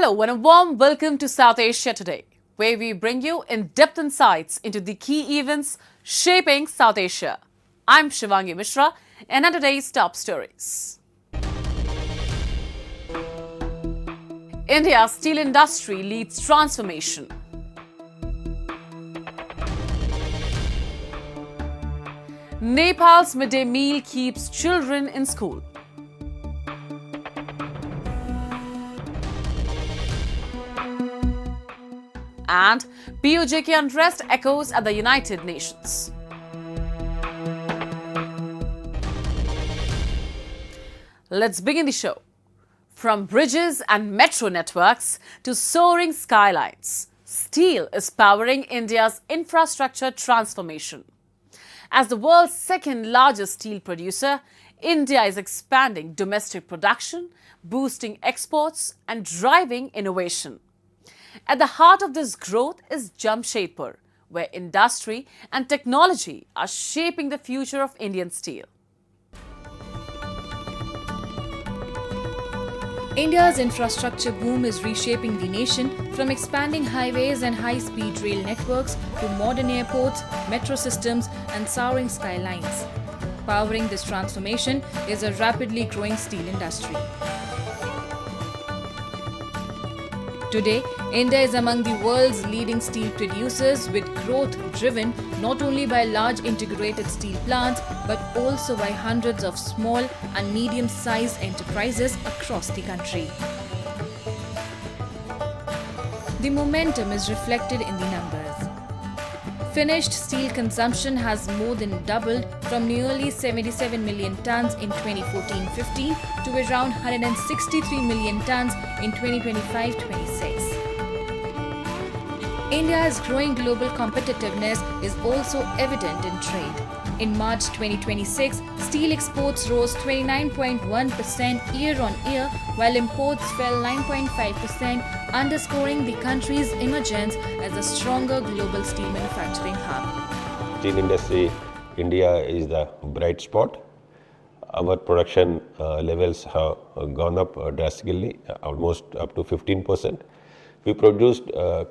Hello and a warm welcome to South Asia Today, where we bring you in-depth insights into the key events shaping South Asia. I'm Shivangi Mishra, and on today's top stories. India's steel industry leads transformation. Nepal's midday meal keeps children in school. And PoJK unrest echoes at the United Nations. Let's begin the show. From bridges and metro networks to soaring skylines, steel is powering India's infrastructure transformation. As the world's second largest steel producer, India is expanding domestic production, boosting exports, and driving innovation. At the heart of this growth is Jamshedpur, where industry and technology are shaping the future of Indian steel. India's infrastructure boom is reshaping the nation, from expanding highways and high-speed rail networks to modern airports, metro systems and soaring skylines. Powering this transformation is a rapidly growing steel industry. Today, India is among the world's leading steel producers, with growth driven not only by large integrated steel plants but also by hundreds of small and medium-sized enterprises across the country. The momentum is reflected in the numbers. Finished steel consumption has more than doubled from nearly 77 million tons in 2014-15 to around 163 million tons in 2025-26. India's growing global competitiveness is also evident in trade. In March 2026, steel exports rose 29.1% year-on-year, while imports fell 9.5%, underscoring the country's emergence as a stronger global steel manufacturing hub. Steel industry, India is the bright spot. Our production levels have gone up drastically, almost up to 15%. We produced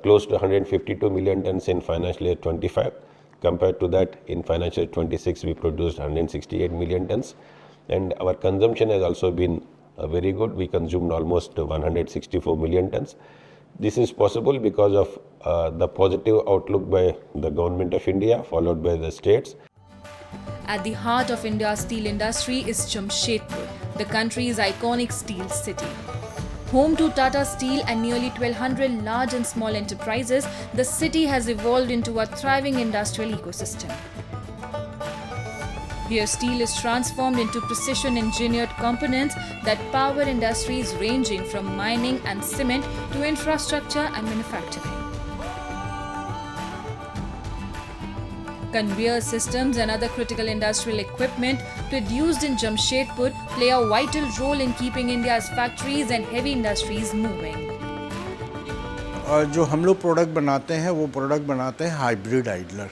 close to 152 million tons in financial year 25. Compared to that, in financial year 26, we produced 168 million tons. And our consumption has also been very good. We consumed almost 164 million tons. This is possible because of the positive outlook by the government of India, followed by the states. At the heart of India's steel industry is Jamshedpur, the country's iconic steel city. Home to Tata Steel and nearly 1,200 large and small enterprises, the city has evolved into a thriving industrial ecosystem. Here, steel is transformed into precision-engineered components that power industries ranging from mining and cement to infrastructure and manufacturing. Conveyor systems and other critical industrial equipment produced in Jamshedpur play a vital role in keeping India's factories and heavy industries moving. जो हम लोग product बनाते हैं वो product बनाते हैं hybrid idler,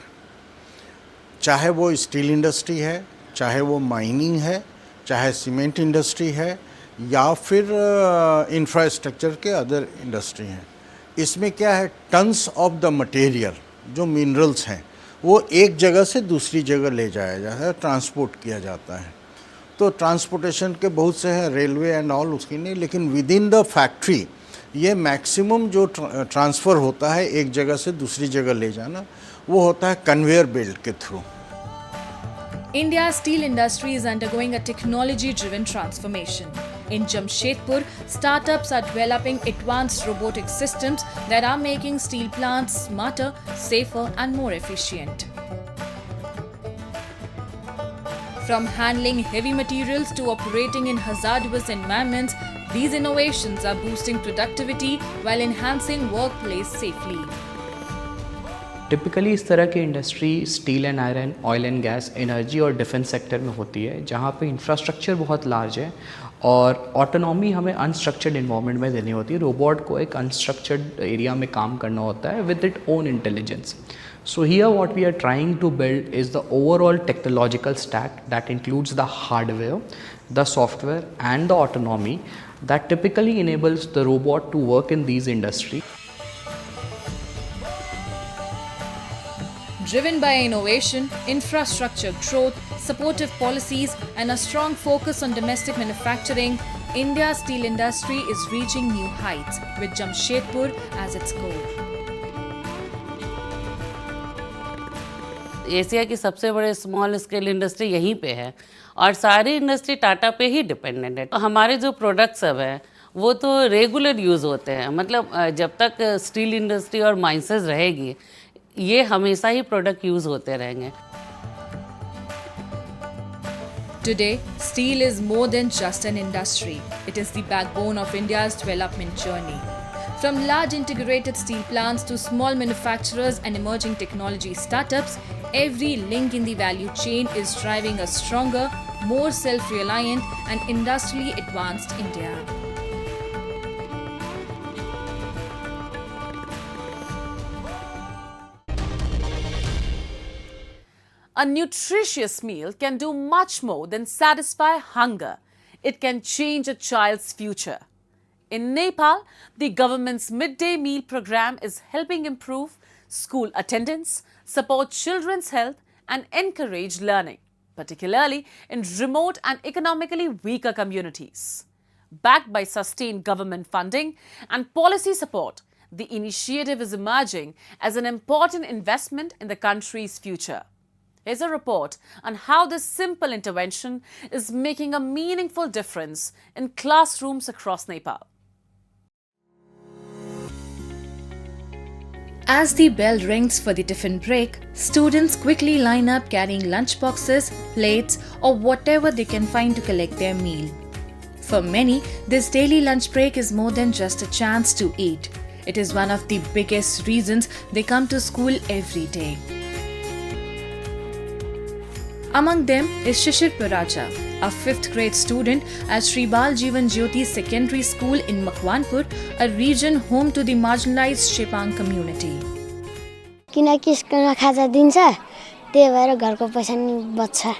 चाहे वो स्टील इंडस्ट्री है, चाहे वो माइनिंग है, चाहे सीमेंट इंडस्ट्री है या फिर इंफ्रास्ट्रक्चर के अदर इंडस्ट्री हैं. इसमें क्या है, टन्स ऑफ द मटेरियल जो मिनरल्स हैं वो एक जगह से दूसरी जगह ले जाया जाता है, ट्रांसपोर्ट किया जाता है. तो ट्रांसपोर्टेशन के बहुत से हैं, रेलवे एंड ऑल उसकी नहीं, लेकिन विद इन द फैक्ट्री ये मैक्सिमम जो ट्रांसफ़र होता है एक जगह से दूसरी जगह ले जाना, वो होता है कन्वेयर बेल्ट के through. India's steel industry is undergoing a technology-driven transformation. In Jamshedpur, startups are developing advanced robotic systems that are making steel plants smarter, safer and more efficient. From handling heavy materials to operating in hazardous environments, these innovations are boosting productivity while enhancing workplace safely. Typically इस तरह की industry steel and iron, oil and gas, energy और defence sector में होती है, जहाँ पे infrastructure बहुत लार्ज है और ऑटोनॉमी हमें अनस्ट्रक्चर्ड इन्वायरमेंट में देनी होती है. रोबोट को एक अनस्ट्रक्चर्ड एरिया में काम करना होता है with it own intelligence. So here what we are trying to build is the overall technological stack that includes the hardware, the software and the autonomy that typically enables the robot to work in these industries. Driven by innovation, infrastructure growth, supportive policies, and a strong focus on domestic manufacturing, India's steel industry is reaching new heights, with Jamshedpur as its goal. Asia की सबसे बड़े small scale industry यहीं पे है और सारी industry Tata पे ही dependent है। हमारे जो प्रोडक्ट्स सब हैं वो तो रेगुलर यूज़ होते हैं, मतलब जब तक स्टील इंडस्ट्री और माइंसेस रहेगी ये हमेशा ही प्रोडक्ट यूज़ होते रहेंगे। Today, steel is more than just an industry. It is the backbone of India's development journey. From large integrated steel plants to small manufacturers and emerging technology startups, every link in the value chain is driving a stronger, more self-reliant and industrially advanced India. A nutritious meal can do much more than satisfy hunger. It can change a child's future. In Nepal, the government's midday meal program is helping improve school attendance, support children's health, and encourage learning, particularly in remote and economically weaker communities. Backed by sustained government funding and policy support, the initiative is emerging as an important investment in the country's future. Here's a report on how this simple intervention is making a meaningful difference in classrooms across Nepal. As the bell rings for the tiffin break, students quickly line up carrying lunch boxes, plates, or whatever they can find to collect their meal. For many, this daily lunch break is more than just a chance to eat. It is one of the biggest reasons they come to school every day. Among them is Shishir Paraja, a 5th grade student at Sri Bal Jeevan Jyoti Secondary School in Makwanpur, a region home to the marginalized Shepang community. किनकि स्कुलमा खाजा दिन्छ त्यही भएर घरको पैसा नि बच्छ।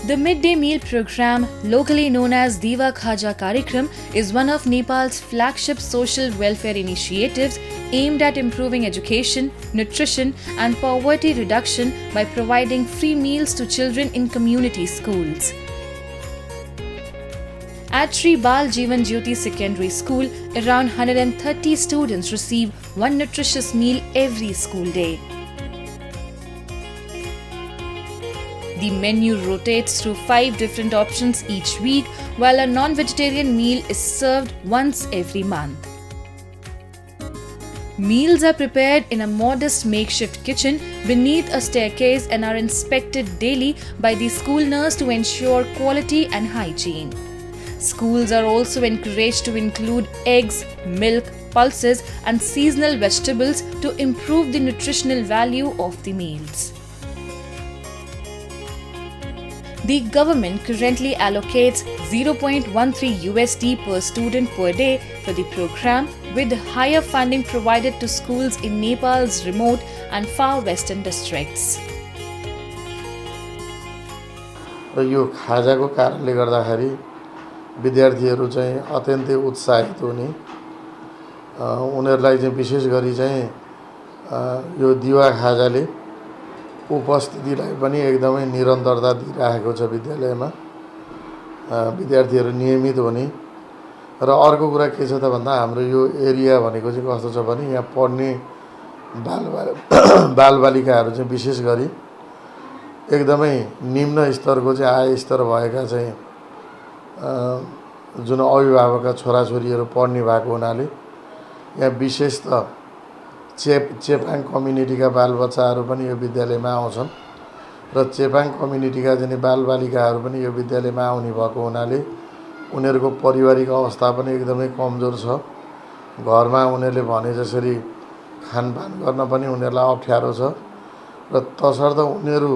The midday meal program, locally known as Diva Khaja Karikram, is one of Nepal's flagship social welfare initiatives aimed at improving education, nutrition, and poverty reduction by providing free meals to children in community schools. At Sri Bal Jeevan Jyoti Secondary School, around 130 students receive one nutritious meal every school day. The menu rotates through 5 different options each week, while a non-vegetarian meal is served once every month. Meals are prepared in a modest makeshift kitchen beneath a staircase and are inspected daily by the school nurse to ensure quality and hygiene. Schools are also encouraged to include eggs, milk, pulses, and seasonal vegetables to improve the nutritional value of the meals. The government currently allocates $0.13 USD per student per day for the program, with higher funding provided to schools in Nepal's remote and far western districts. यो खाजाको कारणले गर्दाखेरि विद्यार्थीहरू चाहिँ अत्यन्तै उत्साहित हुने, उनीहरूलाई चाहिँ विशेष गरी चाहिँ यो दिवा खाजाले उपस्थितिलाई पनि एकदमै निरन्तरता दिइरहेको छ विद्यालयमा। विद्यार्थीहरू नियमित हुने र अर्को कुरा के छ त भन्दा हाम्रो यो एरिया भनेको चाहिँ कस्तो छ भने यहाँ पढ्ने बालबालिकाहरू चाहिँ विशेष गरी एकदमै निम्न स्तरको चाहिँ आय स्तर भएका चाहिँ जुन अभिभावकका छोराछोरीहरू पढ्ने भएको हुनाले यहाँ विशेषतः चेपाङ कम्युनिटीका बालबच्चाहरू पनि यो विद्यालयमा आउँछन् र चेपाङ कम्युनिटीका चाहिँ बालबालिकाहरू पनि यो विद्यालयमा आउने भएको हुनाले उनीहरूको पारिवारिक अवस्था पनि एकदमै कमजोर छ। घरमा उनीहरूले भने जसरी खानपान गर्न पनि उनीहरूलाई अप्ठ्यारो छ र तसर्थ उनीहरू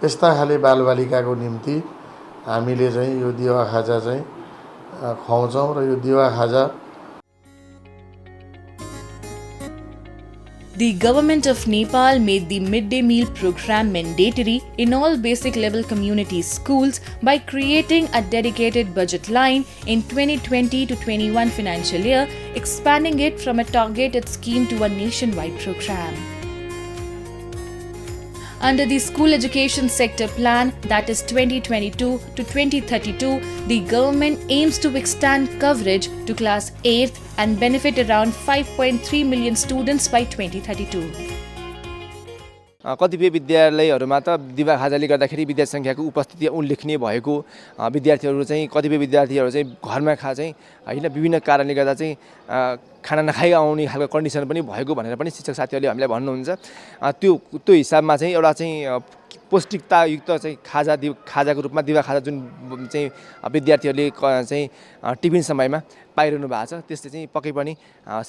यस्ता खाले बालबालिकाको निम्ति हामीले चाहिँ यो दिवा खाजा चाहिँ खुवाउँछौँ र यो दिवा खाजा The government of Nepal made the midday meal program mandatory in all basic level community schools by creating a dedicated budget line in 2020 to 21 financial year, expanding it from a targeted scheme to a nationwide program. Under the school education sector plan, that is 2022 to 2032, the government aims to extend coverage to class 8th and benefit around 5.3 million students by 2032. कतिपय विद्यालयहरूमा त दिवा खाजाले गर्दाखेरि विद्यार्थी संख्याको उपस्थिति उल्लेखनीय भएको विद्यार्थीहरू चाहिँ कतिपय विद्यार्थीहरू चाहिँ घरमा चाहिँ हैन विभिन्न कारणले गर्दा चाहिँ खाना नखाई आउने खालको कन्डिसन पनि भएको भनेर पनि शिक्षक साथीहरूले हामीलाई भन्नुहुन्छ त्यो हिसाबमा चाहिँ एउटा चाहिँ पौष्टिकतायुक्त चाहिँ खाजाको रूपमा दिवा खाजा जुन चाहिँ विद्यार्थीहरूले चाहिँ टिफिन समयमा पाइरहनु भएको छ त्यसले चाहिँ पक्कै पनि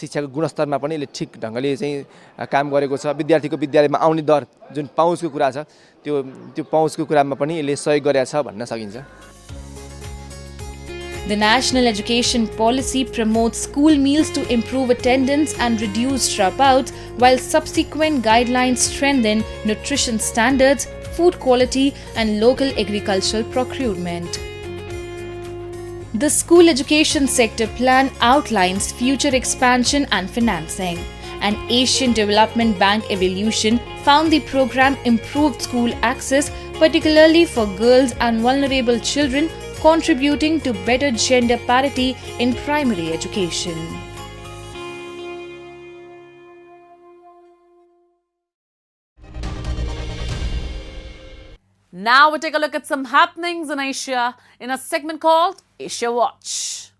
शिक्षाको गुणस्तरमा पनि यसले ठिक ढङ्गले चाहिँ काम गरेको छ विद्यार्थीको विद्यालयमा आउने दर जुन पहुँचको कुरा छ त्यो पहुँचको कुरामा पनि यसले सहयोग गरेको छ भन्न सकिन्छ. The National Education Policy promotes school meals to improve attendance and reduce dropouts, while subsequent guidelines strengthen nutrition standards, food quality, and local agricultural procurement. The School Education Sector Plan outlines future expansion and financing. An Asian Development Bank evaluation found the program improved school access, particularly for girls and vulnerable children, contributing to better gender parity in primary education. Now we take a look at some happenings in Asia in a segment called Asia Watch.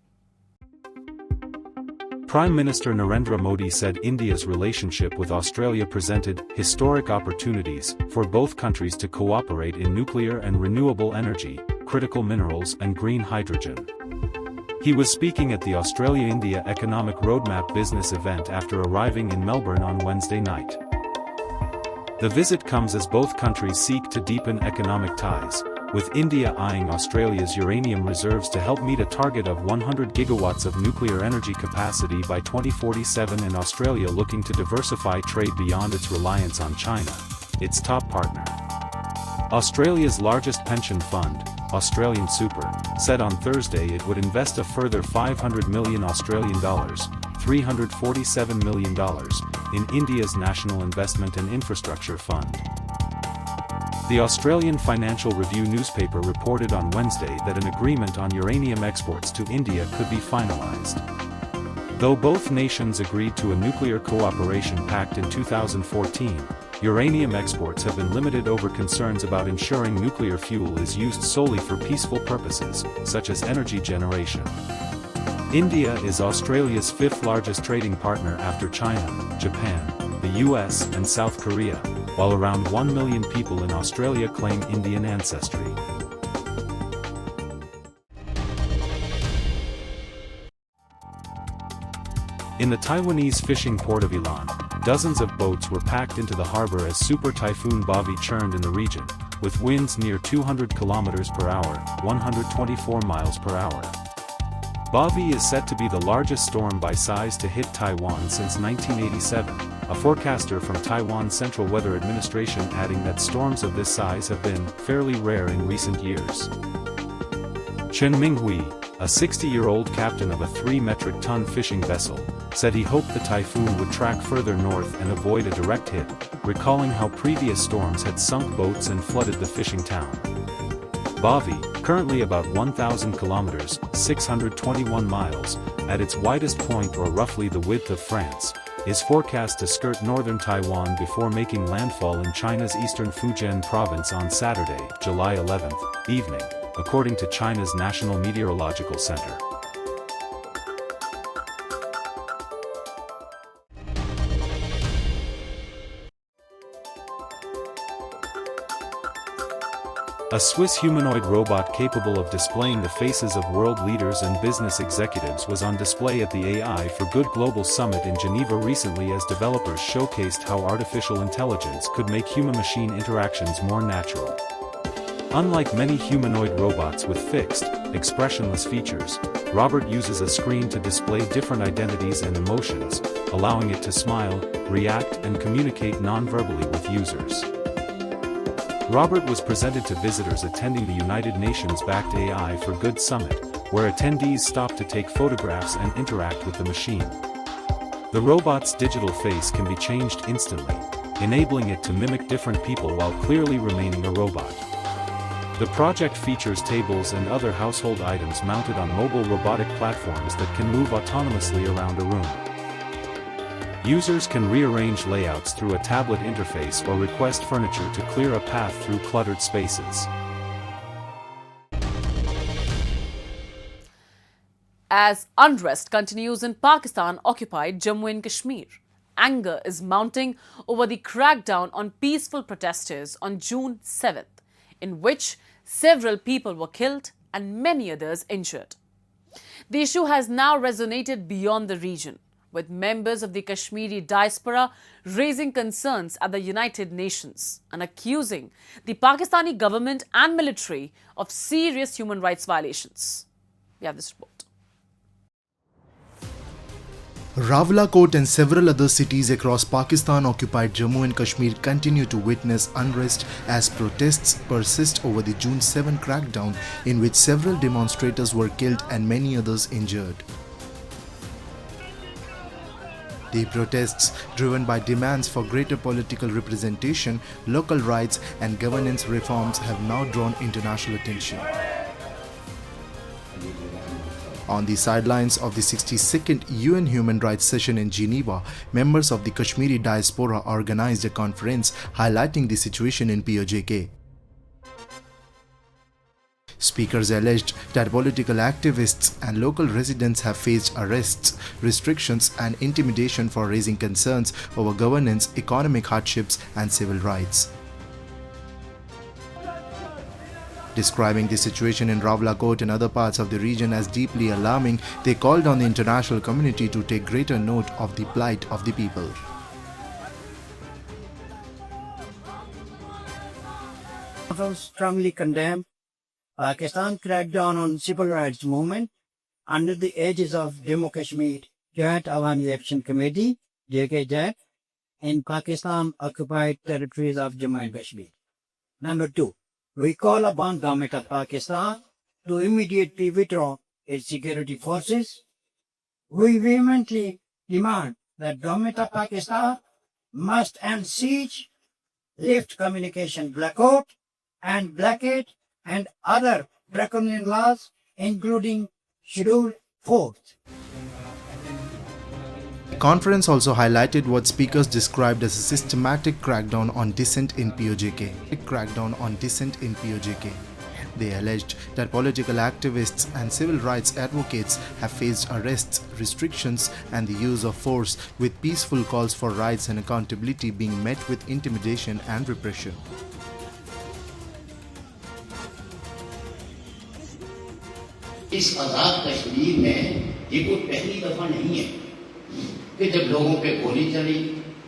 Prime Minister Narendra Modi said India's relationship with Australia presented historic opportunities for both countries to cooperate in nuclear and renewable energy, critical minerals and green hydrogen. He was speaking at the Australia-India Economic Roadmap business event after arriving in Melbourne on Wednesday night. The visit comes as both countries seek to deepen economic ties, with India eyeing Australia's uranium reserves to help meet a target of 100 gigawatts of nuclear energy capacity by 2047 and Australia looking to diversify trade beyond its reliance on China, its top partner. Australia's largest pension fund, Australian Super, said on Thursday it would invest a further 500 million Australian dollars, $347 million, in India's National Investment and Infrastructure Fund. The Australian Financial Review newspaper reported on Wednesday that an agreement on uranium exports to India could be finalized. Though both nations agreed to a nuclear cooperation pact in 2014, uranium exports have been limited over concerns about ensuring nuclear fuel is used solely for peaceful purposes, such as energy generation. India is Australia's fifth largest trading partner after China, Japan, the US and South Korea, while around 1 million people in Australia claim Indian ancestry. In the Taiwanese fishing port of Ilan, dozens of boats were packed into the harbor as Super Typhoon Bavi churned in the region, with winds near 200 kilometers per hour, 124 miles per hour. Bavi is set to be the largest storm by size to hit Taiwan since 1987, a forecaster from Taiwan's Central Weather Administration adding that storms of this size have been fairly rare in recent years. Chen Minghui, a 60-year-old captain of a 3-metric-ton fishing vessel, said he hoped the typhoon would track further north and avoid a direct hit, recalling how previous storms had sunk boats and flooded the fishing town. Bavi, currently about 1,000 kilometers, 621 miles, at its widest point or roughly the width of France, is forecast to skirt northern Taiwan before making landfall in China's eastern Fujian province on Saturday, July 11th, evening, according to China's National Meteorological Center. A Swiss humanoid robot capable of displaying the faces of world leaders and business executives was on display at the AI for Good Global Summit in Geneva recently as developers showcased how artificial intelligence could make human-machine interactions more natural. Unlike many humanoid robots with fixed, expressionless features, Robert uses a screen to display different identities and emotions, allowing it to smile, react, and communicate non-verbally with users. Robert was presented to visitors attending the United Nations-backed AI for Good Summit, where attendees stopped to take photographs and interact with the machine. The robot's digital face can be changed instantly, enabling it to mimic different people while clearly remaining a robot. The project features tables and other household items mounted on mobile robotic platforms that can move autonomously around a room. Users can rearrange layouts through a tablet interface or request furniture to clear a path through cluttered spaces. As unrest continues in Pakistan-occupied Jammu and Kashmir, anger is mounting over the crackdown on peaceful protesters on June 7th, in which several people were killed and many others injured. The issue has now resonated beyond the region, with members of the Kashmiri diaspora raising concerns at the United Nations and accusing the Pakistani government and military of serious human rights violations. We have this report. Rawalakot and several other cities across Pakistan-occupied Jammu and Kashmir continue to witness unrest as protests persist over the June 7 crackdown, in which several demonstrators were killed and many others injured. The protests, driven by demands for greater political representation, local rights and governance reforms, have now drawn international attention. On the sidelines of the 62nd UN Human Rights Session in Geneva, members of the Kashmiri diaspora organized a conference highlighting the situation in PoJK. Speakers alleged that political activists and local residents have faced arrests, restrictions and intimidation for raising concerns over governance, economic hardships and civil rights. Describing the situation in Rawalakot and other parts of the region as deeply alarming, they called on the international community to take greater note of the plight of the people. Strongly condemn Pakistan crackdown on civil rights movement under the aegis of Jammu Kashmir Joint Awami Action Committee (JKJ) in Pakistan occupied territories of Jammu and Kashmir. Number 2. We call upon Government of Pakistan to immediately withdraw its security forces. We vehemently demand that Government of Pakistan must end siege, lift communication blackout and blockade and other draconian laws, including Schedule 4. The conference also highlighted what speakers described as a systematic crackdown on dissent in PoJK. They alleged that political activists and civil rights advocates have faced arrests, restrictions and the use of force, with peaceful calls for rights and accountability being met with intimidation and repression. इस आज़ाद कश्मीर में ये कोई पहली दफा नहीं है कि जब लोगों पे गोली चली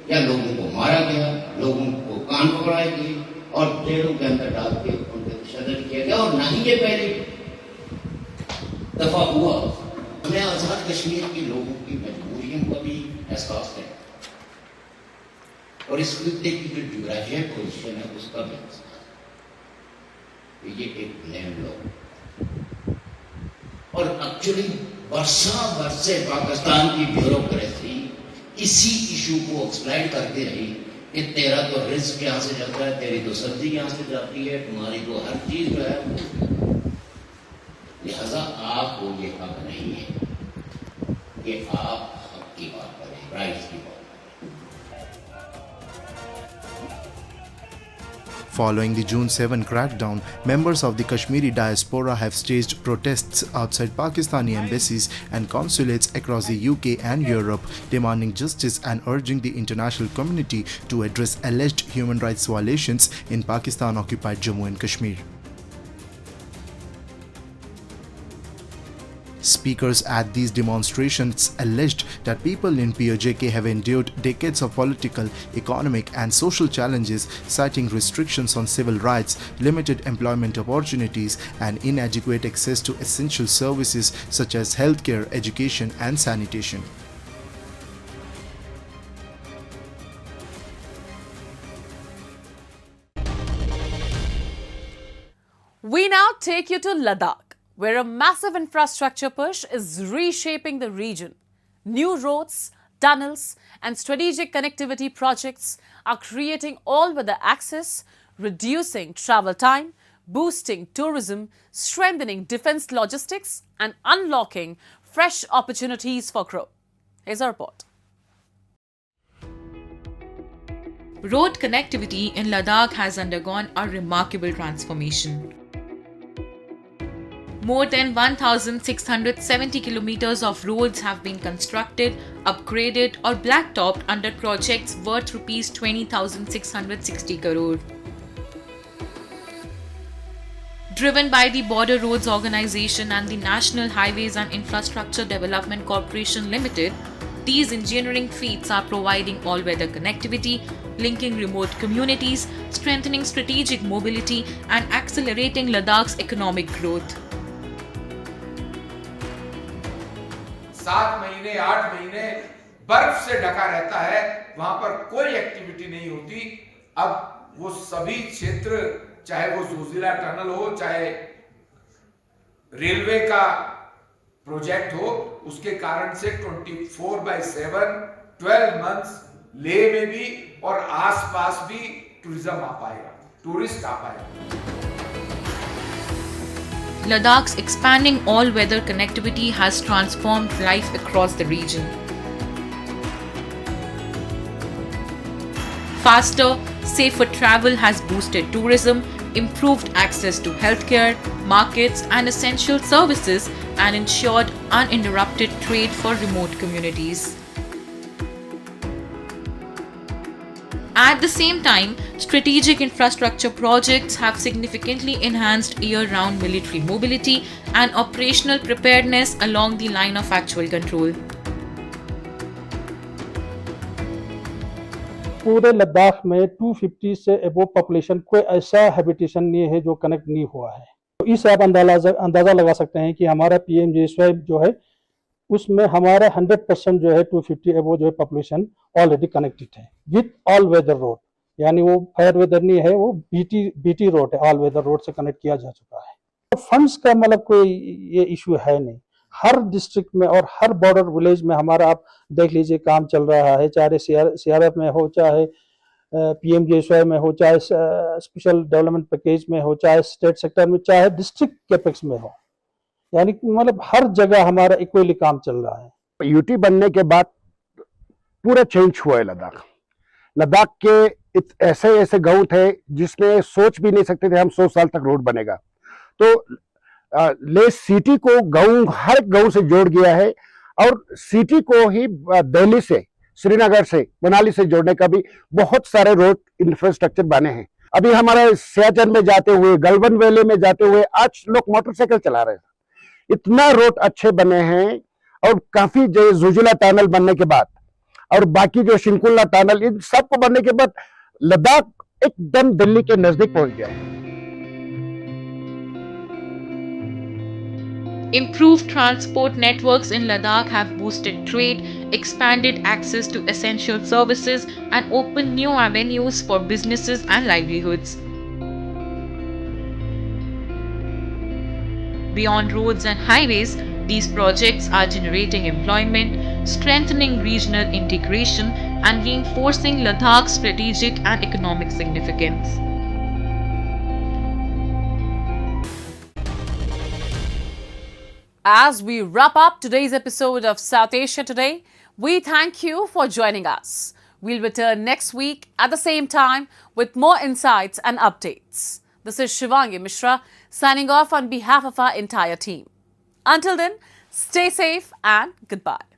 या लोगों को मारा गया, लोगों को कान पकड़ाए गए और जेलों के अंदर डाल के उनके तशद्दुद किया गया, और ना ही ये पहली दफा हुआ। हमें आज़ाद कश्मीर के लोगों की मजबूरियों का भी एहसास है और इस मुद्दे की जो ज्योग्राफिकल पोजीशन है उसका भी एहसास है। ये एक लैंड लॉक और एक्चुअली वर्षों से पाकिस्तान की ब्यूरोक्रेसी इसी इशू को एक्सप्लेन करती रही कि तेरा तो रिस्क यहाँ से जाता है, तेरी तो सब्जी यहाँ से जाती है, तुम्हारी तो हर चीज जो है, लिहाजा आपको ये हक नहीं है कि आप हक की बात करें, राइट्स की बात। Following the June 7 crackdown, members of the Kashmiri diaspora have staged protests outside Pakistani embassies and consulates across the UK and Europe, demanding justice and urging the international community to address alleged human rights violations in Pakistan-occupied Jammu and Kashmir. Speakers at these demonstrations alleged that people in PoJK have endured decades of political, economic and social challenges, citing restrictions on civil rights, limited employment opportunities and inadequate access to essential services such as healthcare, education and sanitation. We now take you to Ladakh, where a massive infrastructure push is reshaping the region. New roads, tunnels, and strategic connectivity projects are creating all-weather access, reducing travel time, boosting tourism, strengthening defense logistics, and unlocking fresh opportunities for growth. Here's our report. Road connectivity in Ladakh has undergone a remarkable transformation. More than 1,670 kilometers of roads have been constructed, upgraded or blacktopped under projects worth Rs 20,660 crore. Driven by the Border Roads Organization and the National Highways and Infrastructure Development Corporation Limited, these engineering feats are providing all-weather connectivity, linking remote communities, strengthening strategic mobility and accelerating Ladakh's economic growth. 7 महीने 8 महीने बर्फ से ढका रहता है, वहां पर कोई एक्टिविटी नहीं होती। अब वो सभी क्षेत्र, चाहे वो जोजिला टनल हो, चाहे रेलवे का प्रोजेक्ट हो, उसके कारण से 24/7 12 मंथ्स लेह में भी और आसपास भी टूरिज्म आ पाएगा, टूरिस्ट आ पाएगा। Ladakh's expanding all-weather connectivity has transformed life across the region. Faster, safer travel has boosted tourism, improved access to healthcare, markets and essential services, and ensured uninterrupted trade for remote communities. At the same time, strategic infrastructure projects have significantly enhanced year-round military mobility and operational preparedness along the line of actual control. पूरे लद्दाख में 250 से above population कोई ऐसा habitation नहीं है जो connect नहीं हुआ है। तो इससे आप अंदाजा लगा सकते हैं कि हमारा PMJSY जो है उसमें हमारा 100% जो है 250 अबव जो है पॉपुलेशन ऑलरेडी कनेक्टेड है विद ऑल वेदर रोड, यानी वो फायर वेदर नहीं है, वो बीटी रोड है, ऑल वेदर रोड से कनेक्ट किया जा चुका है। तो फंड्स का मतलब कोई ये इशू है नहीं। हर डिस्ट्रिक्ट में और हर बॉर्डर विलेज में हमारा आप देख लीजिए काम चल रहा है, चाहे CRF में हो, चाहे PMJSY में हो, चाहे स्पेशल डेवलपमेंट पैकेज में हो, चाहे स्टेट सेक्टर में, चाहे डिस्ट्रिक्ट कैपेक्स में हो, यानी मतलब हर जगह हमारा इक्वली काम चल रहा है। यूटी बनने के बाद पूरा चेंज हुआ है लद्दाख के ऐसे गांव थे जिसमें सोच भी नहीं सकते थे हम 100 साल तक रोड बनेगा। तो ले सिटी को गांव, हर गांव से जोड़ गया है और सिटी को ही दिल्ली से, श्रीनगर से, मनाली से जोड़ने का भी बहुत सारे रोड इंफ्रास्ट्रक्चर बने हैं। अभी हमारे सियाचन में जाते हुए, गलवन वैली में जाते हुए आज लोग मोटरसाइकिल चला रहे हैं। इतना रोड अच्छे बने हैं और काफी जो जोजिला टनल बनने के बाद और बाकी जो शिंकुला टनल, इन सबको बनने के बाद लद्दाख एकदम दिल्ली के नजदीक पहुंच गया है। Improved transport networks in Ladakh have boosted trade, expanded access to essential services, and opened new avenues for businesses and livelihoods. Beyond roads and highways, these projects are generating employment, strengthening regional integration, and reinforcing Ladakh's strategic and economic significance. As we wrap up today's episode of South Asia Today, we thank you for joining us. We'll return next week at the same time with more insights and updates. This is Shivangi Mishra signing off on behalf of our entire team. Until then, stay safe and goodbye.